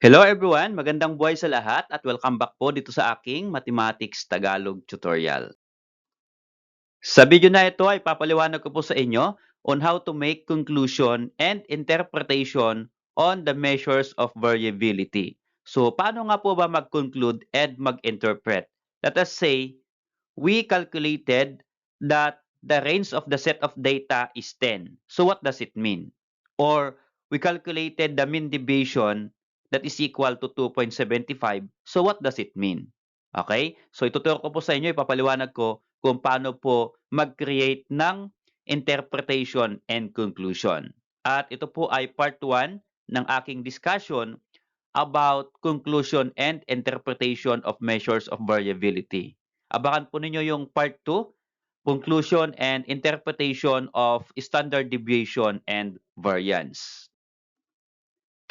Hello everyone, magandang buhay sa lahat at welcome back po dito sa aking Mathematics Tagalog tutorial. Sa video na ito ay papaliwanag ko po sa inyo on how to make conclusion and interpretation on the measures of variability. So, paano nga po ba mag-conclude and mag-interpret? Let us say, we calculated that the range of the set of data is 10. So, what does it mean? Or, we calculated the mean deviation that is equal to 2.75. So, what does it mean? Okay? So, ituturo ko po sa inyo, ipapaliwanag ko kung paano po mag-create ng interpretation and conclusion. At ito po ay part 1 ng aking discussion about conclusion and interpretation of measures of variability. Abangan po ninyo yung part 2, conclusion and interpretation of standard deviation and variance.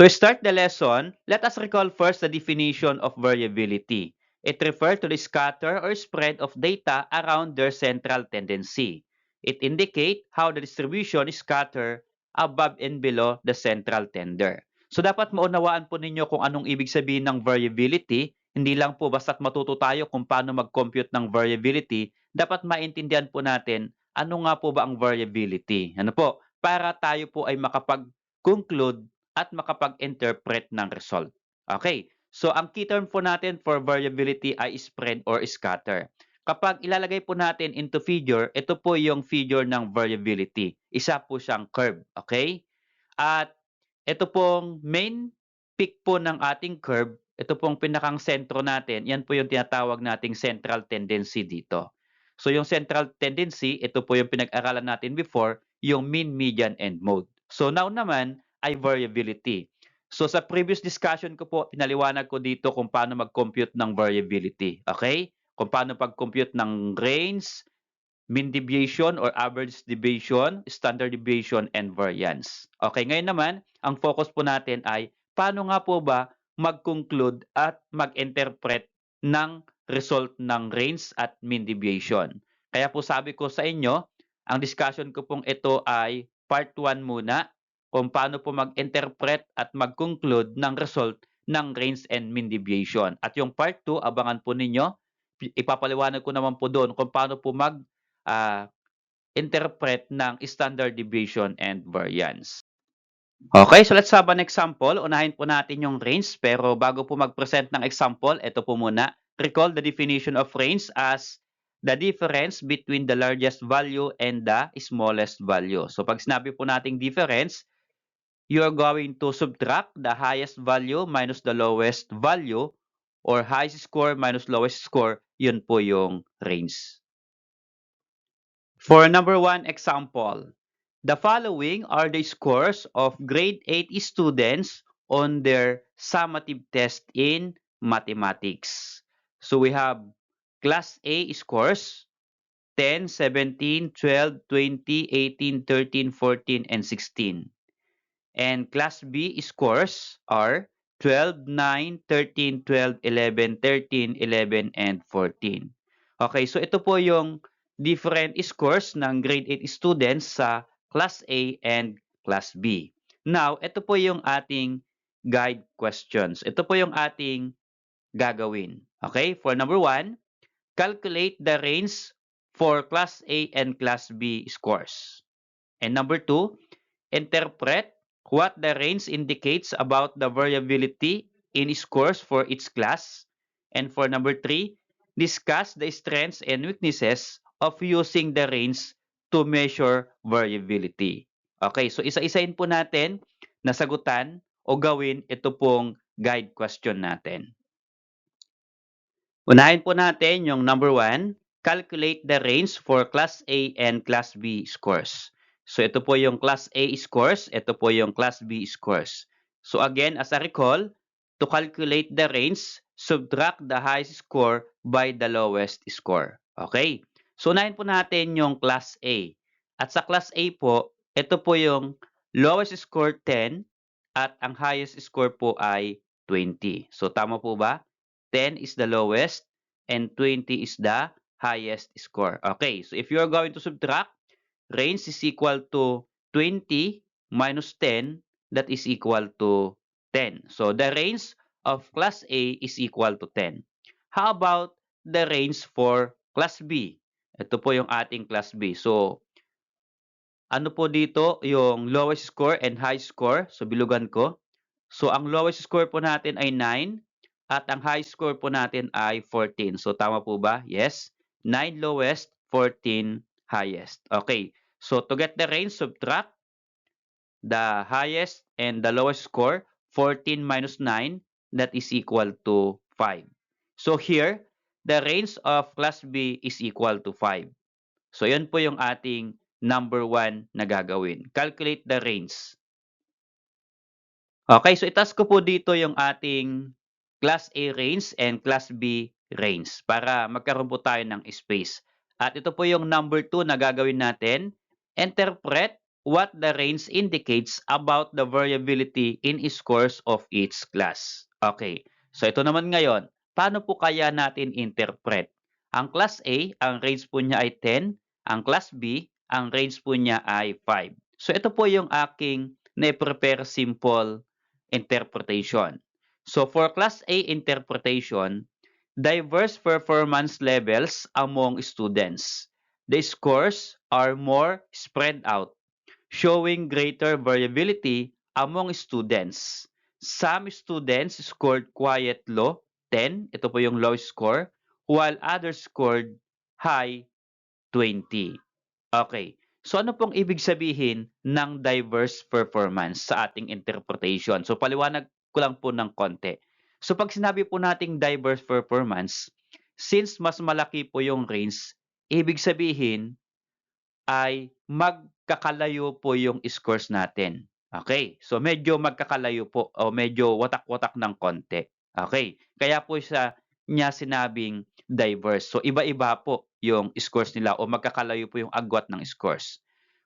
To start the lesson, let us recall first the definition of variability. It refers to the scatter or spread of data around their central tendency. It indicates how the distribution is scattered above and below the central tender. So dapat maunawaan po ninyo kung anong ibig sabihin ng variability. Hindi lang po basta't matuto tayo kung paano mag-compute ng variability, dapat maintindihan po natin ano nga po ba ang variability. Ano po? Para tayo po ay makapag-conclude at makapag-interpret ng result. Okay, so ang key term po natin for variability ay spread or scatter. Kapag ilalagay po natin into figure, ito po yung figure ng variability. Isa po siyang curve, okay? At ito pong main peak po ng ating curve, ito pong pinakang sentro natin, yan po yung tinatawag nating central tendency dito. So yung central tendency, ito po yung pinag-aralan natin before, yung mean, median, and mode. So now naman ay variability. So sa previous discussion ko po, pinaliwanag ko dito kung paano mag-compute ng variability. Okay? Kung paano pag-compute ng range, mean deviation or average deviation, standard deviation, and variance. Okay, ngayon naman, ang focus po natin ay paano nga po ba mag-conclude at mag-interpret ng result ng range at mean deviation. Kaya po sabi ko sa inyo, ang discussion ko pong ito ay part 1 muna, kung paano po mag-interpret at mag-conclude ng result ng range and mean deviation. At yung part 2, abangan po ninyo, ipapaliwanag ko naman po doon kung paano po uh, interpret ng standard deviation and variance. Okay, so let's have an example. Unahin po natin yung range, pero bago po mag-present ng example, ito po muna. Recall the definition of range as the difference between the largest value and the smallest value. So pag sinabi po nating difference, you're going to subtract the highest value minus the lowest value or highest score minus lowest score, yun po yung range. For number 1 example, the following are the scores of grade 8 students on their summative test in mathematics. So we have class A scores 10, 17, 12, 20, 18, 13, 14, and 16. And class B scores are 12, 9, 13, 12, 11, 13, 11, and 14. Okay, so ito po yung different scores ng grade 8 students sa Class A and Class B. Now, ito po yung ating guide questions. Ito po yung ating gagawin. Okay, for number 1, calculate the range for Class A and Class B scores. And number 2, interpret what the range indicates about the variability in scores for each class. And for number 3, discuss the strengths and weaknesses of using the range to measure variability. Okay, so isa-isahin po natin na sagutan o gawin ito pong guide question natin. Unahin po natin yung number 1, calculate the range for Class A and Class B scores. So ito po yung Class A scores, ito po yung Class B scores. So again, as a recall, to calculate the range, subtract the highest score by the lowest score. Okay? So unahin po natin yung Class A. At sa Class A po, ito po yung lowest score 10 at ang highest score po ay 20. So tama po ba? 10 is the lowest and 20 is the highest score. Okay, so if you are going to subtract, range is equal to 20 minus 10, that is equal to 10. So the range of Class A is equal to 10. How about the range for Class B? Ito po yung ating Class B. So, ano po dito yung lowest score and high score? So, bilugan ko. So, ang lowest score po natin ay 9 at ang high score po natin ay 14. So, tama po ba? Yes. 9 lowest, 14 highest. Okay. So, to get the range, subtract the highest and the lowest score, 14 minus 9, that is equal to 5. So, here, the range of Class B is equal to 5. So, yun po yung ating number 1 na gagawin. Calculate the range. Okay, so itask ko po dito yung ating Class A range and Class B range para magkaroon po tayo ng space. At ito po yung number 2 na gagawin natin. Interpret what the range indicates about the variability in scores of each class. Okay, so ito naman ngayon, paano po kaya natin interpret? Ang Class A, ang range po niya ay 10. Ang Class B, ang range po niya ay 5. So ito po yung aking na-prepare simple interpretation. So for Class A interpretation, diverse performance levels among students. The scores are more spread out, showing greater variability among students. Some students scored quiet low, 10, ito po yung low score, while others scored high, 20. Okay. So ano pong ibig sabihin ng diverse performance sa ating interpretation? So paliwanag ko lang po ng konti. So pag sinabi po nating diverse performance, since mas malaki po yung range, ibig sabihin ay magkakalayo po yung scores natin. Okay. So medyo magkakalayo po o medyo watak-watak ng konti. Okay. Kaya po niya sinabing diverse. So iba-iba po yung scores nila o magkakalayo po yung agwat ng scores.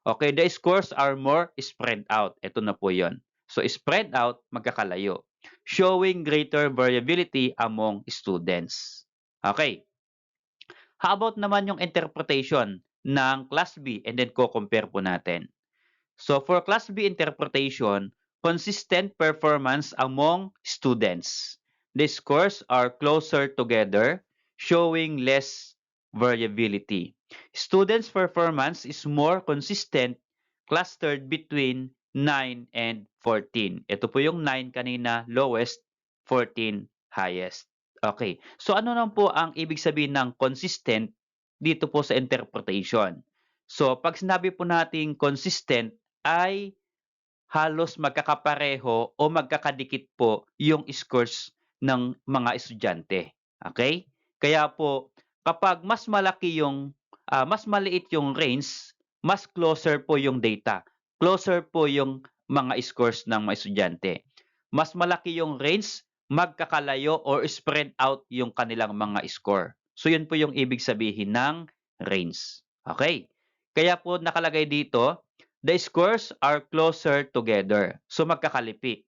Okay, the scores are more spread out. Ito na po yon. So spread out, magkakalayo. Showing greater variability among students. Okay. How about naman yung interpretation ng Class B and then co-compare po natin. So for Class B interpretation, consistent performance among students. The scores are closer together, showing less variability. Students' performance is more consistent, clustered between 9 and 14. Ito po yung 9 kanina, lowest, 14 highest. Okay. So ano lang po ang ibig sabihin ng consistent dito po sa interpretation? So pag sinabi po nating consistent ay halos magkakapareho o magkakadikit po yung scores ng mga estudyante. Okay? Kaya po, kapag mas malaki mas maliit yung range, mas closer po yung data. Closer po yung mga scores ng mga estudyante. Mas malaki yung range, magkakalayo or spread out yung kanilang mga score. So yun po yung ibig sabihin ng range. Okay? Kaya po nakalagay dito, the scores are closer together. So magkakadikit.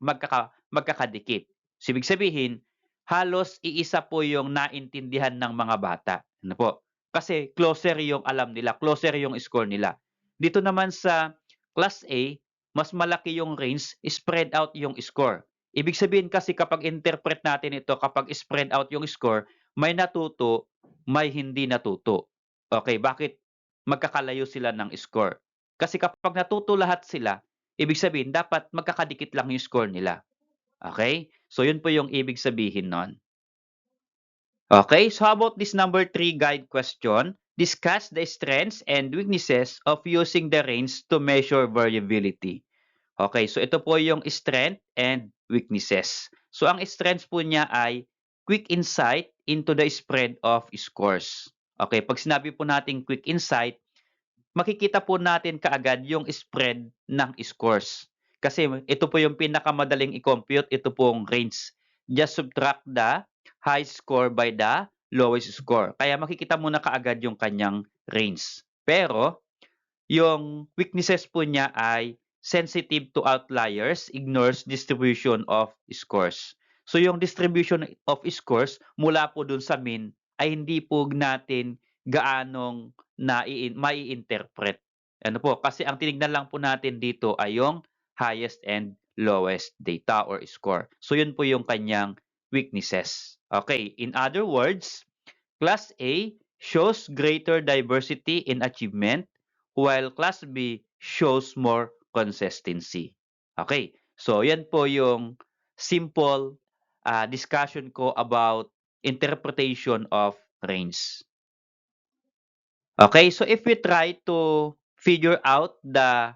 So, ibig sabihin, halos iisa po yung naintindihan ng mga bata. Ano po? Kasi closer yung alam nila, closer yung score nila. Dito naman sa Class A, mas malaki yung range, spread out yung score. Ibig sabihin kasi kapag interpret natin ito, kapag spread out yung score, may natuto, may hindi natuto. Okay, bakit magkakalayo sila ng score? Kasi kapag natuto lahat sila, ibig sabihin dapat magkakadikit lang yung score nila. Okay? So yun po yung ibig sabihin nun. Okay, so how about this number 3 guide question? Discuss the strengths and weaknesses of using the range to measure variability. Okay, so ito po yung strength and weaknesses. So ang strengths po niya ay quick insight into the spread of scores. Okay, pag sinabi po natin quick insight, makikita po natin kaagad yung spread ng scores. Kasi ito po yung pinakamadaling i-compute, ito pong range. Just subtract the high score by the lowest score. Kaya makikita mo na kaagad yung kanyang range. Pero, yung weaknesses po niya ay sensitive to outliers, ignores distribution of scores. So yung distribution of scores mula po dun sa mean ay hindi po natin gaanong mai-interpret. Ano po? Kasi ang tinignan lang po natin dito ay yung highest and lowest data or score. So yun po yung kanyang weaknesses. Okay, in other words, Class A shows greater diversity in achievement while Class B shows more consistency. Okay, so yan po yung simple discussion ko about interpretation of range. Okay, so if we try to figure out the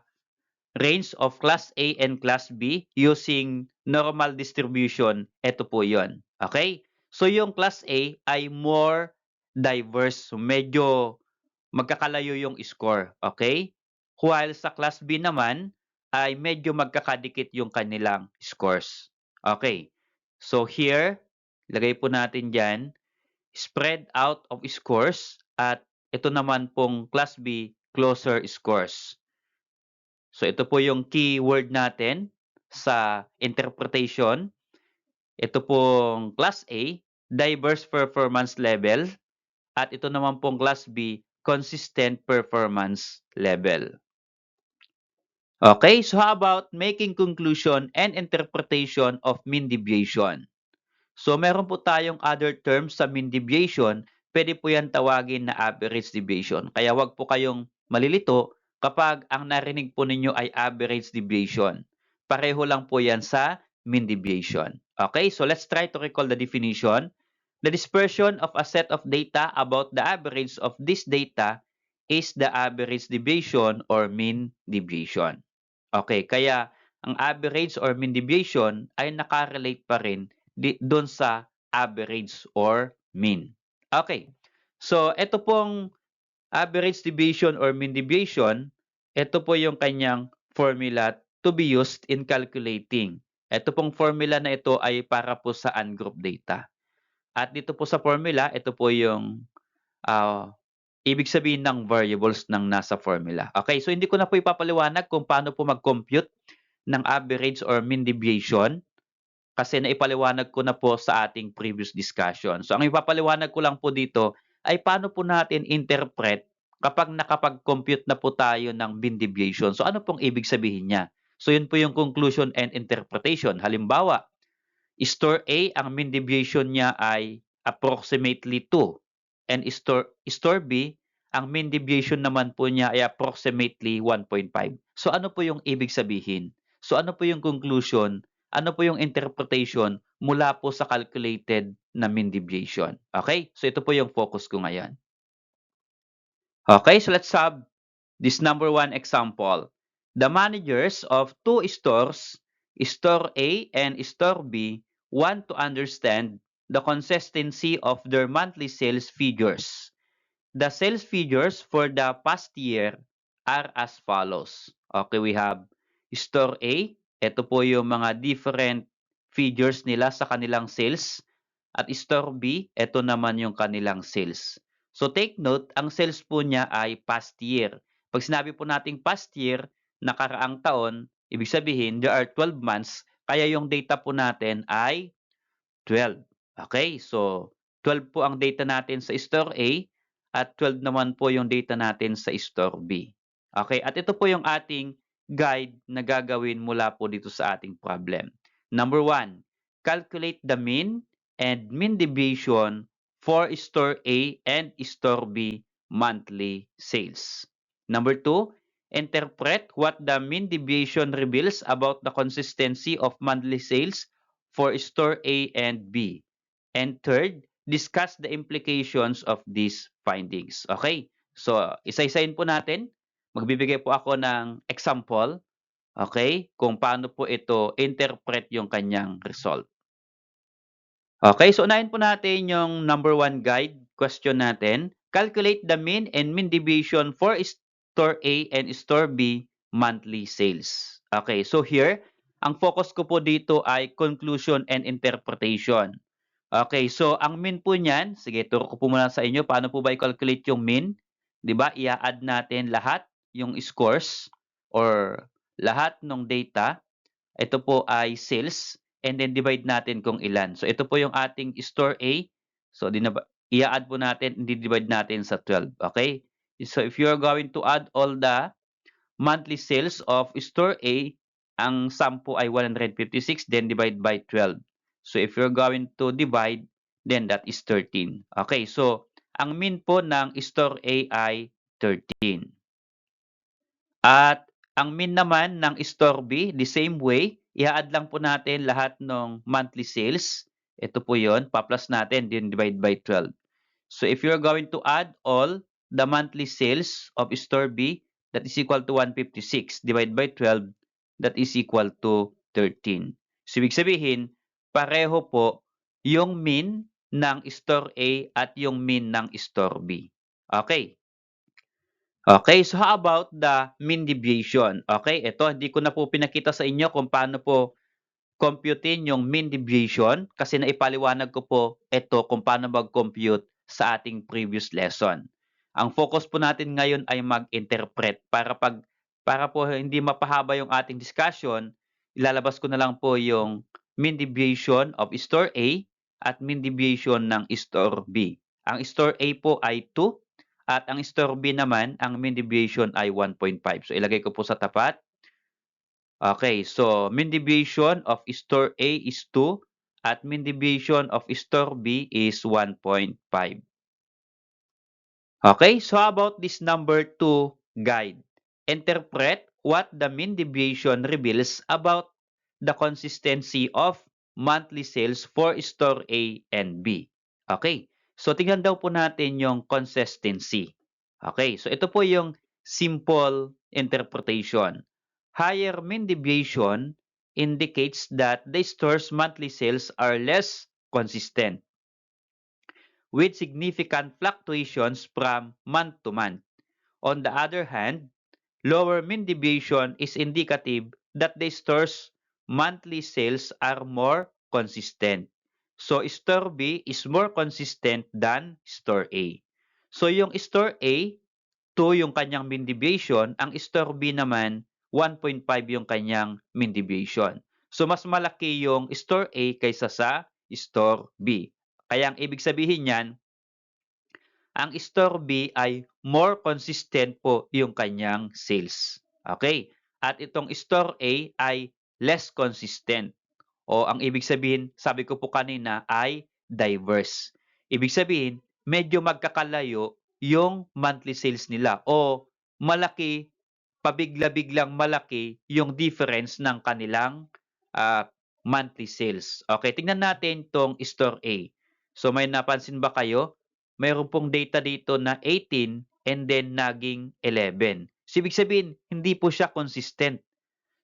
range of Class A and Class B using normal distribution, ito po yon. Okay? So yung Class A ay more diverse. So medyo magkakalayo yung score. Okay? While sa Class B naman ay medyo magkakadikit yung kanilang scores. Okay? So here, lagay po natin dyan, spread out of scores at ito naman pong Class B, closer scores. So ito po yung keyword natin sa interpretation. Ito pong Class A, diverse performance level. At ito naman pong Class B, consistent performance level. Okay, so how about making conclusion and interpretation of mean deviation? So meron po tayong other terms sa mean deviation, pwede po yan tawagin na average deviation. Kaya wag po kayong malilito kapag ang narinig po ninyo ay average deviation. Pareho lang po yan sa mean deviation. Okay, so let's try to recall the definition. The dispersion of a set of data about the average of this data is the average deviation or mean deviation. Okay, kaya ang average or mean deviation ay nakarelate pa rin doon sa average or mean. Okay. So, ito pong average deviation or mean deviation, ito po yung kanyang formula to be used in calculating. Ito pong formula na ito ay para po sa ungrouped data. At dito po sa formula, ito po yung ibig sabihin ng variables ng nasa formula. Okay, so hindi ko na po ipapaliwanag kung paano po mag-compute ng average or mean deviation kasi naipaliwanag ko na po sa ating previous discussion. So ang ipapaliwanag ko lang po dito ay paano po natin interpret kapag nakapag-compute na po tayo ng mean deviation. So ano pong ibig sabihin niya? So yun po yung conclusion and interpretation. Halimbawa, store A, ang mean deviation niya ay approximately 2. And store B, ang mean deviation naman po niya ay approximately 1.5. So ano po yung ibig sabihin? So ano po yung conclusion? Ano po yung interpretation mula po sa calculated na mean deviation? Okay? So ito po yung focus ko ngayon. Okay, so let's have this number 1 example. The managers of two stores, Store A and Store B, want to understand the consistency of their monthly sales figures. The sales figures for the past year are as follows. Okay, we have Store A. Ito po yung mga different figures nila sa kanilang sales. At Store B, ito naman yung kanilang sales. So take note, ang sales po niya ay past year. Pag sinabi po nating past year, nakaraang taon, ibig sabihin there are 12 months, kaya yung data po natin ay 12. Okay, so 12 po ang data natin sa Store A at 12 naman po yung data natin sa Store B. Okay, at ito po yung ating guide na gagawin mula po dito sa ating problem. Number 1, calculate the mean and mean deviation for Store A and Store B monthly sales. Number 2, interpret what the mean deviation reveals about the consistency of monthly sales for Store A and B. And third, discuss the implications of these findings. Okay? So, isa-isahin po natin. Magbibigay po ako ng example. Okay? Kung paano po ito interpret yung kanyang result. Okay, so unahin po natin yung number 1 guide question natin. Calculate the mean and mean deviation for Store A and Store B monthly sales. Okay, so here, ang focus ko po dito ay conclusion and interpretation. Okay, so ang mean po niyan, sige, turo ko po muna sa inyo paano po ba i-calculate yung mean. 'Di ba? I-add natin lahat yung scores or lahat ng data. Ito po ay sales and then divide natin kung ilan. So ito po yung ating Store A. So i-add po natin, i-divide natin sa 12. Okay? So if you are going to add all the monthly sales of Store A, ang sum po ay 156, then divide by 12. So if you're going to divide, then that is 13. Okay, so ang mean po ng store A ay 13. At ang mean naman ng store B, the same way, i-add lang po natin lahat ng monthly sales. Ito po yon, pa-plus natin, then divide by 12. So if you're going to add all the monthly sales of store B, that is equal to 156 divided by 12, that is equal to 13. So ibig sabihin, pareho po yung mean ng store A at yung mean ng store B. Okay. Okay, so how about the mean deviation? Okay, ito hindi ko na po pinakita sa inyo kung paano po computein yung mean deviation kasi naipaliwanag ko po ito kung paano mag-compute sa ating previous lesson. Ang focus po natin ngayon ay mag-interpret para po hindi mapahaba yung ating discussion, ilalabas ko na lang po yung mean deviation of store A at mean deviation ng store B. Ang store A po ay 2 at ang store B naman, ang mean deviation ay 1.5. So ilagay ko po sa tapat. Okay, so mean deviation of store A is 2 at mean deviation of store B is 1.5. Okay, so how about this number 2 guide? Interpret what the mean deviation reveals about the consistency of monthly sales for store A and B. Okay, so tingnan daw po natin yung consistency. Okay, so ito po yung simple interpretation. Higher mean deviation indicates that the store's monthly sales are less consistent, with significant fluctuations from month to month. On the other hand, lower mean deviation is indicative that the store's monthly sales are more consistent. So, store B is more consistent than store A. So, yung store A, 2 yung kanyang mean deviation, ang store B naman, 1.5 yung kanyang mean deviation. So, mas malaki yung store A kaysa sa store B. Kaya ang ibig sabihin niyan, ang store B ay more consistent po yung kanyang sales. Okay? At itong store A ay less consistent. O ang ibig sabihin, sabi ko po kanina, ay diverse. Ibig sabihin, medyo magkakalayo yung monthly sales nila o malaki, pabigla-biglang malaki yung difference ng kanilang monthly sales. Okay, tingnan natin tong store A. So may napansin ba kayo? Mayroon pong data dito na 18 and then naging 11. So ibig sabihin, hindi po siya consistent.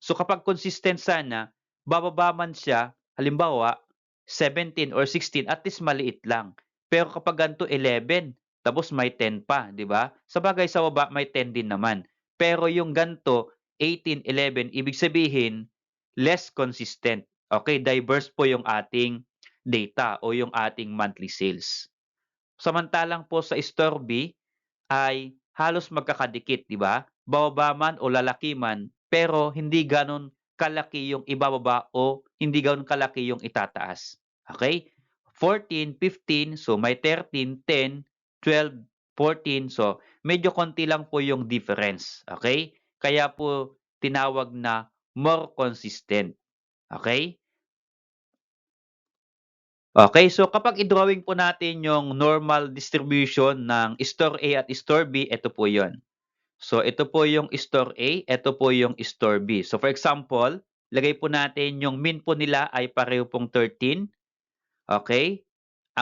So kapag consistent sana, bababa man siya, halimbawa, 17 or 16, at least maliit lang. Pero kapag ganito 11, tapos may 10 pa, di ba? Sabagay sa baba may 10 din naman. Pero yung ganito, 18, 11, ibig sabihin, less consistent. Okay, diverse po yung ating data o yung ating monthly sales. Samantalang po sa store B ay halos magkakadikit, di ba? Bababa man o lalaki man, pero hindi ganon kalaki yung ibababa o hindi ganon kalaki yung itataas. Okay? 14, 15, so may 13, 10, 12, 14, so medyo konti lang po yung difference. Okay? Kaya po tinawag na more consistent. Okay? Okay, so kapag i-drawing po natin yung normal distribution ng store A at store B, ito po yon. So, ito po yung store A, ito po yung store B. So, for example, lagay po natin yung mean po nila ay pareho pong 13. Okay?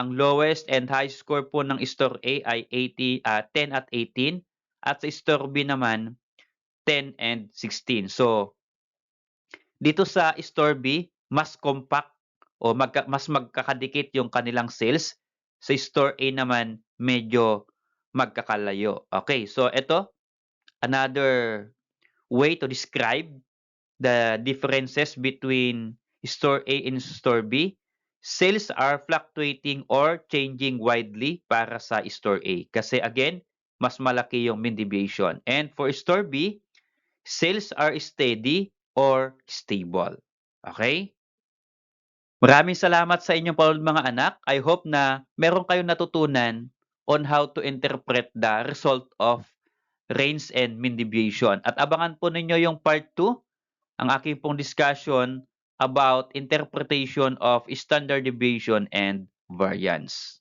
Ang lowest and highest score po ng store A ay 10 at 18. At sa store B naman, 10 and 16. So, dito sa store B, mas compact o mas magkakadikit yung kanilang sales. Sa store A naman, medyo magkakalayo. Okay, so ito, another way to describe the differences between store A and store B. Sales are fluctuating or changing widely para sa store A. Kasi again, mas malaki yung mean deviation. And for store B, sales are steady or stable. Okay? Maraming salamat sa inyong panonood mga anak. I hope na meron kayong natutunan on how to interpret the result of range and mean deviation. At abangan po ninyo yung part 2, ang aking pong discussion about interpretation of standard deviation and variance.